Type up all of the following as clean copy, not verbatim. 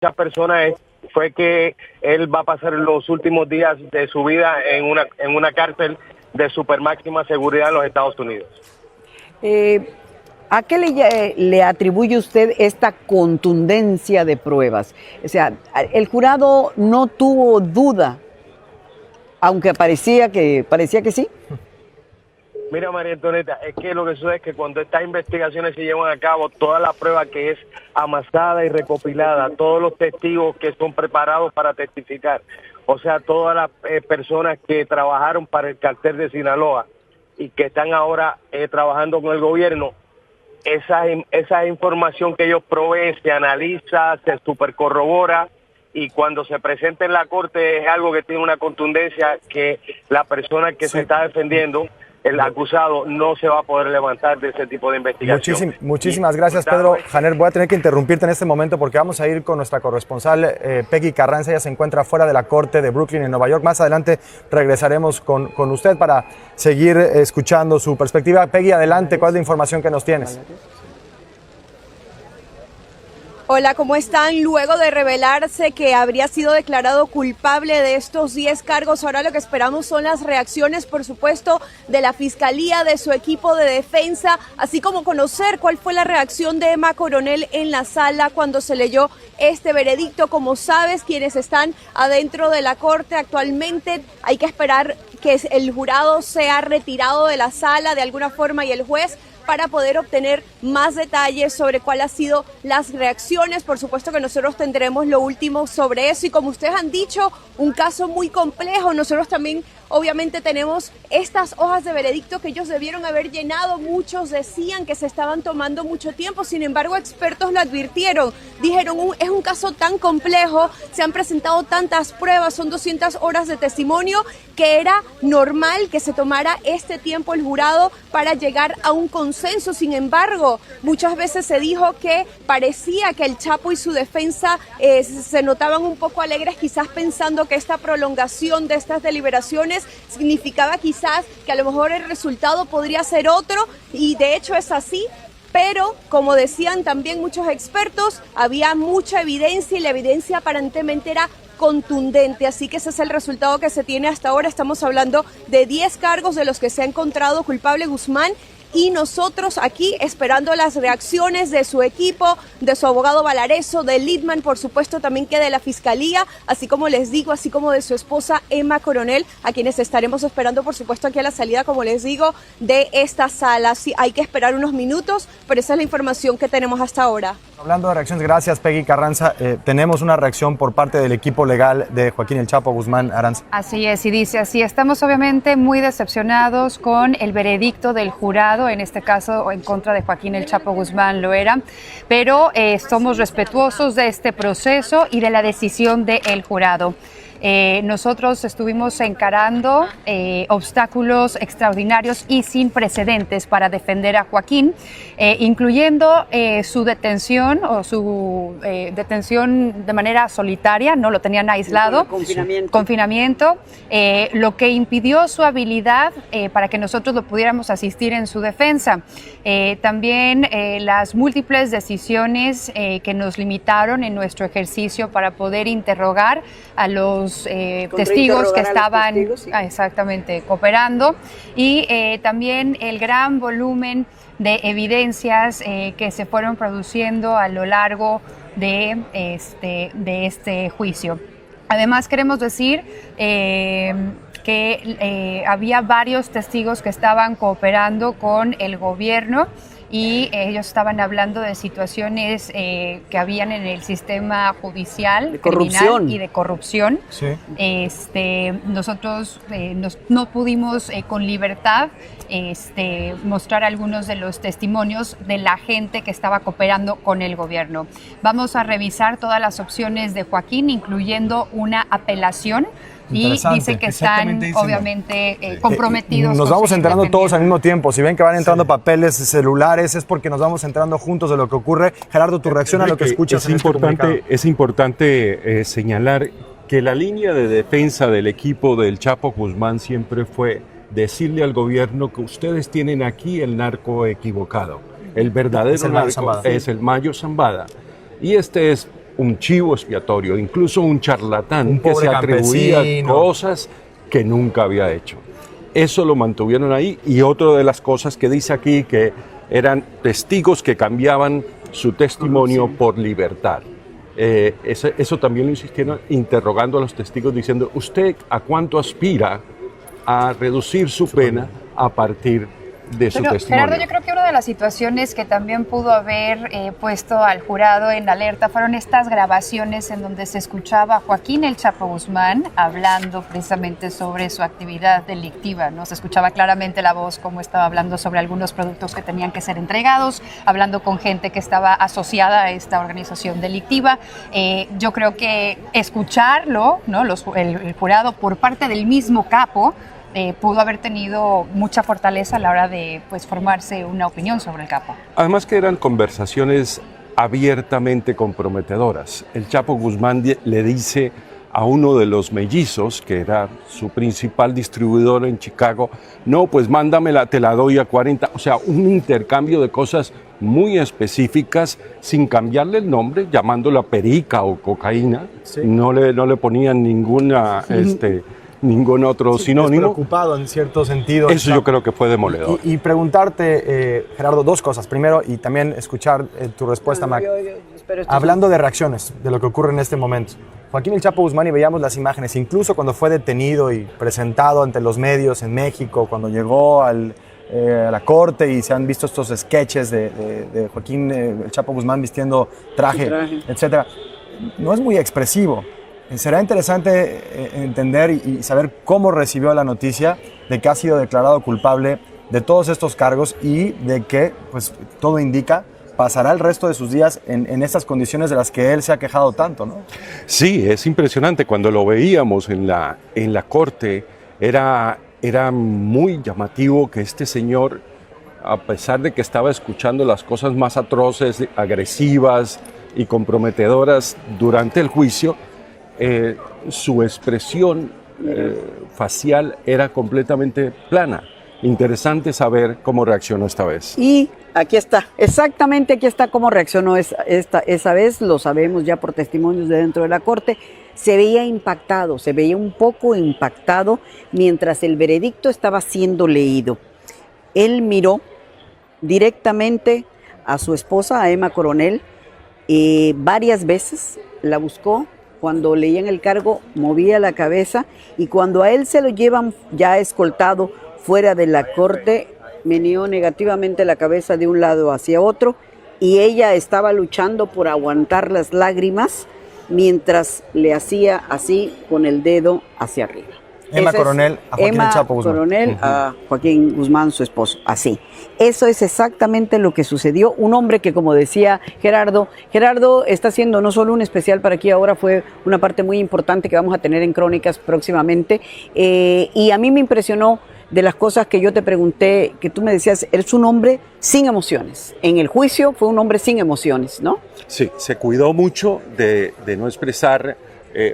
muchas personas fue que él va a pasar los últimos días de su vida en una cárcel de super máxima seguridad en los Estados Unidos. ¿A qué le atribuye usted esta contundencia de pruebas? O sea, el jurado no tuvo duda, aunque parecía que sí. Mira, María Antonieta, es que lo que sucede es que cuando estas investigaciones se llevan a cabo, toda la prueba que es amasada y recopilada, todos los testigos que son preparados para testificar, o sea, todas las personas que trabajaron para el cartel de Sinaloa y que están ahora trabajando con el gobierno, esa información que ellos proveen se analiza, se supercorrobora, y cuando se presenta en la corte es algo que tiene una contundencia que la persona que se está defendiendo, el acusado, no se va a poder levantar de ese tipo de investigación. Muchísimas gracias, Pedro. Janer, voy a tener que interrumpirte en este momento porque vamos a ir con nuestra corresponsal Peggy Carranza. Ella se encuentra fuera de la corte de Brooklyn en Nueva York. Más adelante regresaremos con usted para seguir escuchando su perspectiva. Peggy, adelante, ¿cuál es la información que nos tienes? Hola, ¿cómo están? Luego de revelarse que habría sido declarado culpable de estos 10 cargos, ahora lo que esperamos son las reacciones, por supuesto, de la Fiscalía, de su equipo de defensa, así como conocer cuál fue la reacción de Emma Coronel en la sala cuando se leyó este veredicto. Como sabes, quienes están adentro de la corte actualmente, hay que esperar que el jurado sea retirado de la sala de alguna forma y el juez, para poder obtener más detalles sobre cuáles han sido las reacciones. Por supuesto que nosotros tendremos lo último sobre eso y, como ustedes han dicho, un caso muy complejo. Nosotros también obviamente tenemos estas hojas de veredicto que ellos debieron haber llenado. Muchos decían que se estaban tomando mucho tiempo, sin embargo expertos lo advirtieron, dijeron es un caso tan complejo, se han presentado tantas pruebas, son 200 horas de testimonio, que era normal que se tomara este tiempo el jurado para llegar a un consenso. Sin embargo, muchas veces se dijo que parecía que el Chapo y su defensa se notaban un poco alegres, quizás pensando que esta prolongación de estas deliberaciones significaba quizás que a lo mejor el resultado podría ser otro, y de hecho es así. Pero, como decían también muchos expertos, había mucha evidencia y la evidencia aparentemente era contundente, así que ese es el resultado que se tiene hasta ahora. Estamos hablando de 10 cargos de los que se ha encontrado culpable Guzmán, y nosotros aquí esperando las reacciones de su equipo, de su abogado Valareso, de Littman, por supuesto también que de la Fiscalía, así como les digo, así como de su esposa Emma Coronel, a quienes estaremos esperando por supuesto aquí a la salida, como les digo, de esta sala. Sí, hay que esperar unos minutos, pero esa es la información que tenemos hasta ahora. Hablando de reacciones, gracias Peggy Carranza. Tenemos una reacción por parte del equipo legal de Joaquín El Chapo Guzmán. Aranza. Así es, y dice así: estamos obviamente muy decepcionados con el veredicto del jurado, en este caso en contra de Joaquín El Chapo Guzmán lo era, pero somos respetuosos de este proceso y de la decisión del jurado. Nosotros estuvimos encarando obstáculos extraordinarios y sin precedentes para defender a Joaquín, incluyendo su detención detención de manera solitaria, no lo tenían aislado, confinamiento, lo que impidió su habilidad para que nosotros lo pudiéramos asistir en su defensa. También las múltiples decisiones que nos limitaron en nuestro ejercicio para poder interrogar a los testigos que estaban exactamente cooperando, y también el gran volumen de evidencias que se fueron produciendo a lo largo de este juicio. Además, queremos decir que había varios testigos que estaban cooperando con el gobierno, y ellos estaban hablando de situaciones que habían en el sistema judicial, criminal y de corrupción. Sí. Nosotros no pudimos con libertad mostrar algunos de los testimonios de la gente que estaba cooperando con el gobierno. Vamos a revisar todas las opciones de Joaquín, incluyendo una apelación. Y dicen que están obviamente comprometidos. Nos vamos enterando todos al mismo tiempo. Si ven que van entrando papeles, celulares, es porque nos vamos enterando juntos de lo que ocurre. Gerardo, tu reacción a lo que escuchas. Es importante señalar que la línea de defensa del equipo del Chapo Guzmán siempre fue decirle al gobierno que ustedes tienen aquí el narco equivocado. El verdadero narco es el Mayo Zambada. Y este es un chivo expiatorio, incluso un charlatán Un que pobre se atribuía campesino. cosas que nunca había hecho. Eso lo mantuvieron ahí, y otra de las cosas que dice aquí, que eran testigos que cambiaban su testimonio por libertad. Eso también lo insistieron, interrogando a los testigos, diciendo, ¿usted a cuánto aspira a reducir su pena a partir de su Pero, testimonio? Gerardo, yo creo que una de las situaciones que también pudo haber puesto al jurado en alerta fueron estas grabaciones en donde se escuchaba a Joaquín El Chapo Guzmán hablando precisamente sobre su actividad delictiva, ¿no? Se escuchaba claramente la voz como estaba hablando sobre algunos productos que tenían que ser entregados, hablando con gente que estaba asociada a esta organización delictiva. Yo creo que escucharlo, ¿no? El jurado por parte del mismo capo, pudo haber tenido mucha fortaleza a la hora de formarse una opinión sobre el capo. Además que eran conversaciones abiertamente comprometedoras. El Chapo Guzmán le dice a uno de los mellizos, que era su principal distribuidor en Chicago, no, pues mándamela, te la doy a 40. O sea, un intercambio de cosas muy específicas, sin cambiarle el nombre, llamándola perica o cocaína. Sí. No le ponían ninguna... ningún otro sinónimo. Preocupado en cierto sentido. Eso yo creo que fue demoledor. Y preguntarte, Gerardo, dos cosas. Primero, y también escuchar tu respuesta, Mac. Hablando de reacciones, de lo que ocurre en este momento. Joaquín El Chapo Guzmán, y veíamos las imágenes, incluso cuando fue detenido y presentado ante los medios en México, cuando llegó a la corte y se han visto estos sketches de Joaquín El Chapo Guzmán vistiendo traje, etcétera. No es muy expresivo. Será interesante entender y saber cómo recibió la noticia de que ha sido declarado culpable de todos estos cargos y de que, pues, todo indica, pasará el resto de sus días en estas condiciones de las que él se ha quejado tanto, ¿no? Sí, es impresionante. Cuando lo veíamos en la corte, era muy llamativo que este señor, a pesar de que estaba escuchando las cosas más atroces, agresivas y comprometedoras durante el juicio, su expresión facial era completamente plana. Interesante saber cómo reaccionó esta vez. Y aquí está, exactamente aquí está cómo reaccionó esa vez, lo sabemos ya por testimonios de dentro de la corte. Se veía impactado, se veía un poco impactado mientras el veredicto estaba siendo leído. Él miró directamente a su esposa, a Emma Coronel, varias veces la buscó. Cuando leían el cargo, movía la cabeza, y cuando a él se lo llevan ya escoltado fuera de la corte, meneó negativamente la cabeza de un lado hacia otro, y ella estaba luchando por aguantar las lágrimas mientras le hacía así con el dedo hacia arriba. Emma Coronel a Joaquín El Chapo Guzmán. Coronel a Joaquín Guzmán, su esposo, así. Eso es exactamente lo que sucedió. Un hombre que, como decía Gerardo está haciendo no solo un especial para Aquí Ahora, fue una parte muy importante que vamos a tener en Crónicas próximamente. Y a mí me impresionó de las cosas que yo te pregunté, que tú me decías, eres un hombre sin emociones. En el juicio fue un hombre sin emociones, ¿no? Sí, se cuidó mucho de no expresar,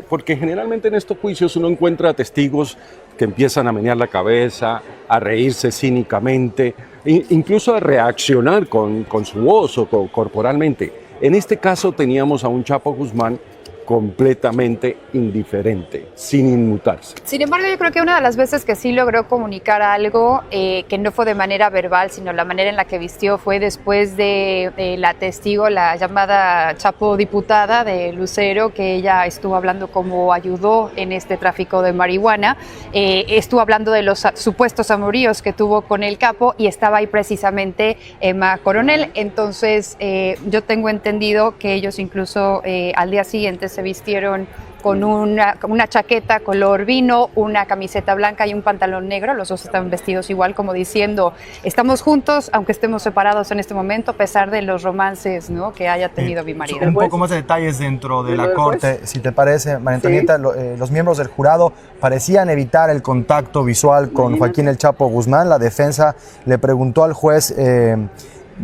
porque generalmente en estos juicios uno encuentra testigos que empiezan a menear la cabeza, a reírse cínicamente, incluso a reaccionar con su voz o corporalmente. En este caso teníamos a un Chapo Guzmán completamente indiferente, sin inmutarse. Sin embargo, yo creo que una de las veces que sí logró comunicar algo, que no fue de manera verbal, sino la manera en la que vistió, fue después de la testigo, la llamada Chapo diputada de Lucero, que ella estuvo hablando cómo ayudó en este tráfico de marihuana, estuvo hablando de los supuestos amoríos que tuvo con el capo, y estaba ahí precisamente Emma Coronel. Entonces, yo tengo entendido que ellos incluso al día siguiente se vistieron con una chaqueta color vino, una camiseta blanca y un pantalón negro. Los dos estaban vestidos igual, como diciendo, estamos juntos, aunque estemos separados en este momento, a pesar de los romances, ¿no?, que haya tenido mi marido. Un poco más de detalles dentro de la corte, si te parece, María Antonieta. Sí. Los miembros del jurado parecían evitar el contacto visual con Joaquín El Chapo Guzmán. La defensa le preguntó al juez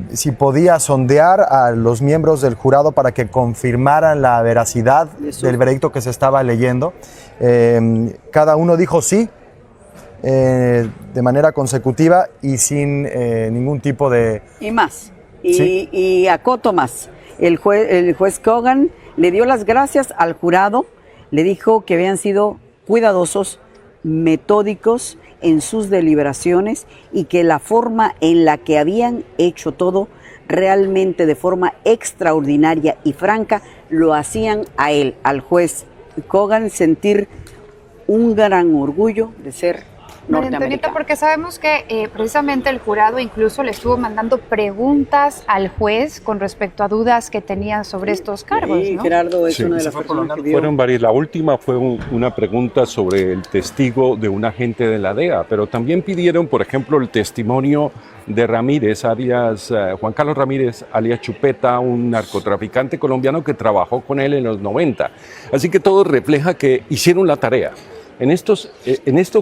si podía sondear a los miembros del jurado para que confirmaran la veracidad del veredicto que se estaba leyendo. Cada uno dijo sí, de manera consecutiva y sin ningún tipo de... Y más, y acoto más. El juez Kogan Le dio las gracias al jurado, le dijo que habían sido cuidadosos, metódicos en sus deliberaciones y que la forma en la que habían hecho todo realmente de forma extraordinaria y franca lo hacían a él, al juez Kogan, sentir un gran orgullo de ser María Antonieta, porque sabemos que precisamente el jurado incluso le estuvo mandando preguntas al juez con respecto a dudas que tenían sobre estos cargos, sí, ¿no? Gerardo es una de las personas que dio. Fueron varias. La última fue una pregunta sobre el testigo de un agente de la DEA, pero también pidieron, por ejemplo, el testimonio de Ramírez, alias Juan Carlos Ramírez, alias Chupeta, un narcotraficante colombiano que trabajó con él en los 90. Así que todo refleja que hicieron la tarea. En estos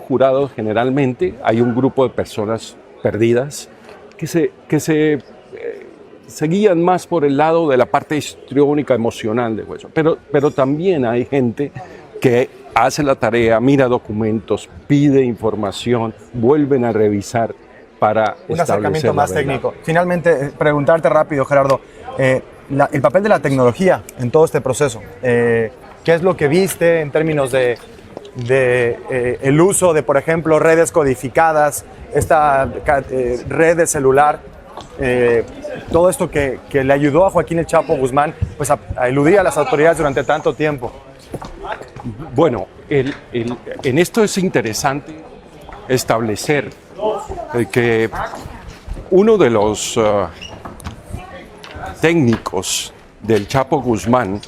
jurados generalmente hay un grupo de personas perdidas que se guían más por el lado de la parte histriónica, emocional del juez. Pero también hay gente que hace la tarea, mira documentos, pide información, vuelven a revisar para un acercamiento más técnico. Finalmente, preguntarte rápido, Gerardo, el papel de la tecnología en todo este proceso. ¿Qué es lo que viste en términos de el uso de, por ejemplo, redes codificadas, esta red de celular, todo esto que le ayudó a Joaquín El Chapo Guzmán pues a eludir a las autoridades durante tanto tiempo? Bueno, en esto es interesante establecer que uno de los técnicos del Chapo Guzmán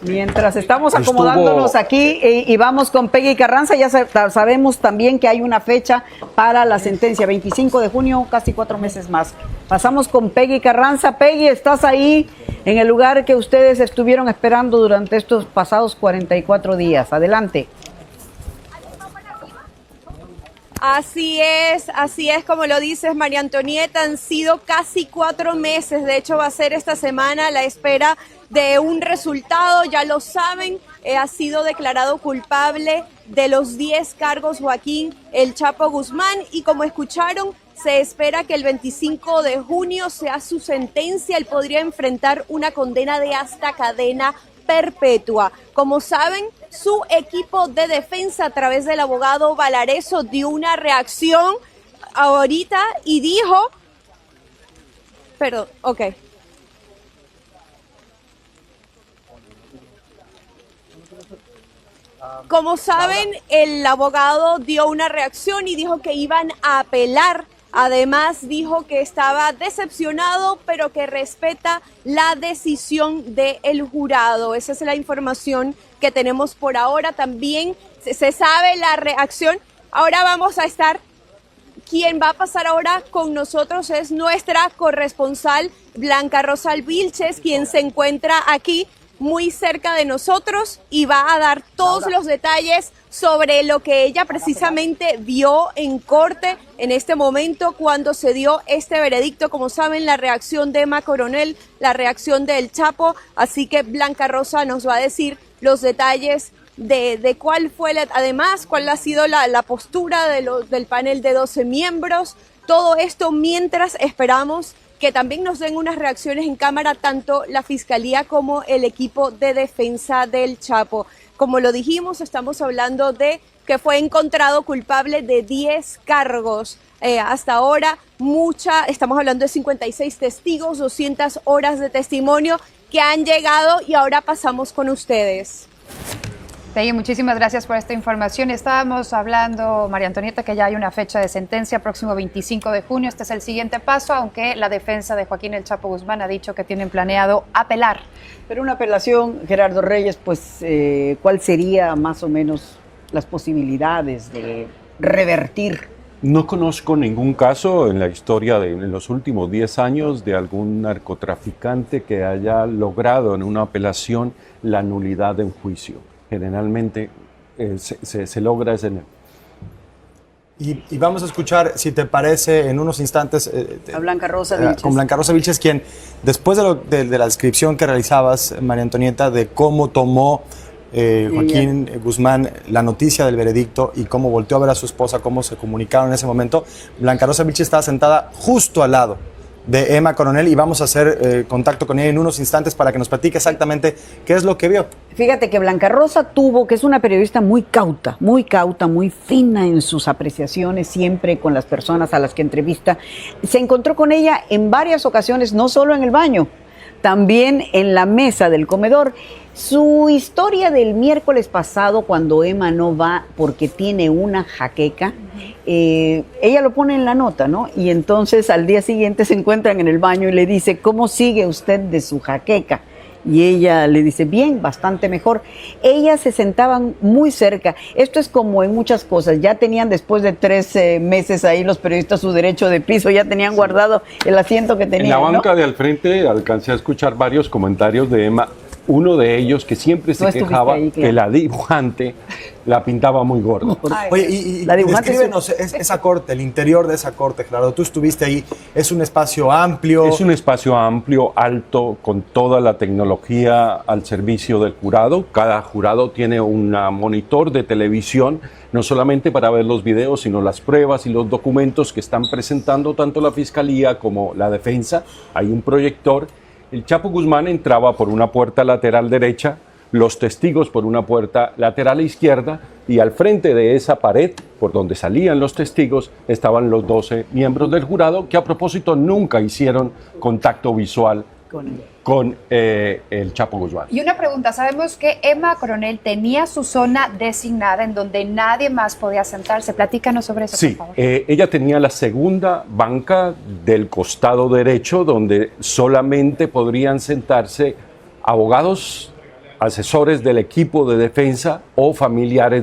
Mientras estamos acomodándonos aquí y vamos con Peggy Carranza, ya sabemos también que hay una fecha para la sentencia, 25 de junio, casi 4 meses más. Pasamos con Peggy Carranza. Peggy, estás ahí en el lugar que ustedes estuvieron esperando durante estos pasados 44 días. Adelante. Así es como lo dices, María Antonieta, han sido casi 4 meses, de hecho va a ser esta semana la espera de un resultado, ya lo saben, ha sido declarado culpable de los 10 cargos Joaquín El Chapo Guzmán y como escucharon, se espera que el 25 de junio sea su sentencia, él podría enfrentar una condena de hasta cadena perpetua. Como saben, su equipo de defensa a través del abogado Valareso dio una reacción ahorita y dijo, perdón, ok. Como saben, el abogado dio una reacción y dijo que iban a apelar. Además, dijo que estaba decepcionado, pero que respeta la decisión del jurado. Esa es la información que tenemos por ahora. También se sabe la reacción. Ahora vamos a estar. Quien va a pasar ahora con nosotros es nuestra corresponsal Blanca Rosa Vilches, quien se encuentra aquí muy cerca de nosotros y va a dar todos los detalles sobre lo que ella precisamente vio en corte en este momento cuando se dio este veredicto. Como saben, la reacción de Emma Coronel, la reacción del Chapo, así que Blanca Rosa nos va a decir los detalles de cuál fue, además, cuál ha sido la postura del panel de 12 miembros, todo esto mientras esperamos que también nos den unas reacciones en cámara tanto la Fiscalía como el equipo de defensa del Chapo. Como lo dijimos, estamos hablando de que fue encontrado culpable de 10 cargos. Hasta ahora, estamos hablando de 56 testigos, 200 horas de testimonio que han llegado y ahora pasamos con ustedes. Peggy, muchísimas gracias por esta información. Estábamos hablando, María Antonieta, que ya hay una fecha de sentencia, próximo 25 de junio. Este es el siguiente paso, aunque la defensa de Joaquín El Chapo Guzmán ha dicho que tienen planeado apelar. Pero una apelación, Gerardo Reyes, pues, ¿cuál sería más o menos las posibilidades de revertir? No conozco ningún caso en la historia en los últimos 10 años de algún narcotraficante que haya logrado en una apelación la nulidad de un juicio. Generalmente se logra ese. Y vamos a escuchar, si te parece, en unos instantes a Blanca Rosa Vilches. Con Blanca Rosa Vilches, quien después de la descripción que realizabas, María Antonieta, de cómo tomó Joaquín Guzmán, la noticia del veredicto y cómo volteó a ver a su esposa, cómo se comunicaron en ese momento. Blanca Rosa Vilches estaba sentada justo al lado de Emma Coronel y vamos a hacer contacto con ella en unos instantes para que nos platique exactamente qué es lo que vio. Fíjate que Blanca Rosa que es una periodista muy cauta, muy fina en sus apreciaciones, siempre con las personas a las que entrevista. Se encontró con ella en varias ocasiones, no solo en el baño, también en la mesa del comedor. Su historia del miércoles pasado, cuando Emma no va porque tiene una jaqueca, ella lo pone en la nota, ¿no? Y entonces al día siguiente se encuentran en el baño y le dice, ¿cómo sigue usted de su jaqueca? Y ella le dice, bien, bastante mejor. Ellas se sentaban muy cerca. Esto es como en muchas cosas. Ya tenían después de 3 meses ahí los periodistas su derecho de piso, ya tenían guardado el asiento que tenían. En la banca, ¿no? de al frente alcancé a escuchar varios comentarios de Emma. Uno de ellos que siempre se quejaba ahí, claro, que la dibujante la pintaba muy gorda. Oye, y descríbenos esa corte, el interior de esa corte, Gerardo. Tú estuviste ahí. ¿Es un espacio amplio? Es un espacio amplio, alto, con toda la tecnología al servicio del jurado. Cada jurado tiene un monitor de televisión, no solamente para ver los videos, sino las pruebas y los documentos que están presentando tanto la Fiscalía como la defensa. Hay un proyector. El Chapo Guzmán entraba por una puerta lateral derecha, los testigos por una puerta lateral izquierda, y al frente de esa pared, por donde salían los testigos, estaban los 12 miembros del jurado, que a propósito nunca hicieron contacto visual con el Chapo Guzmán. Y una pregunta, sabemos que Emma Coronel tenía su zona designada en donde nadie más podía sentarse. Platícanos sobre eso, sí, por favor. Ella tenía la segunda banca del costado derecho, donde solamente podrían sentarse abogados, asesores del equipo de defensa o familiares de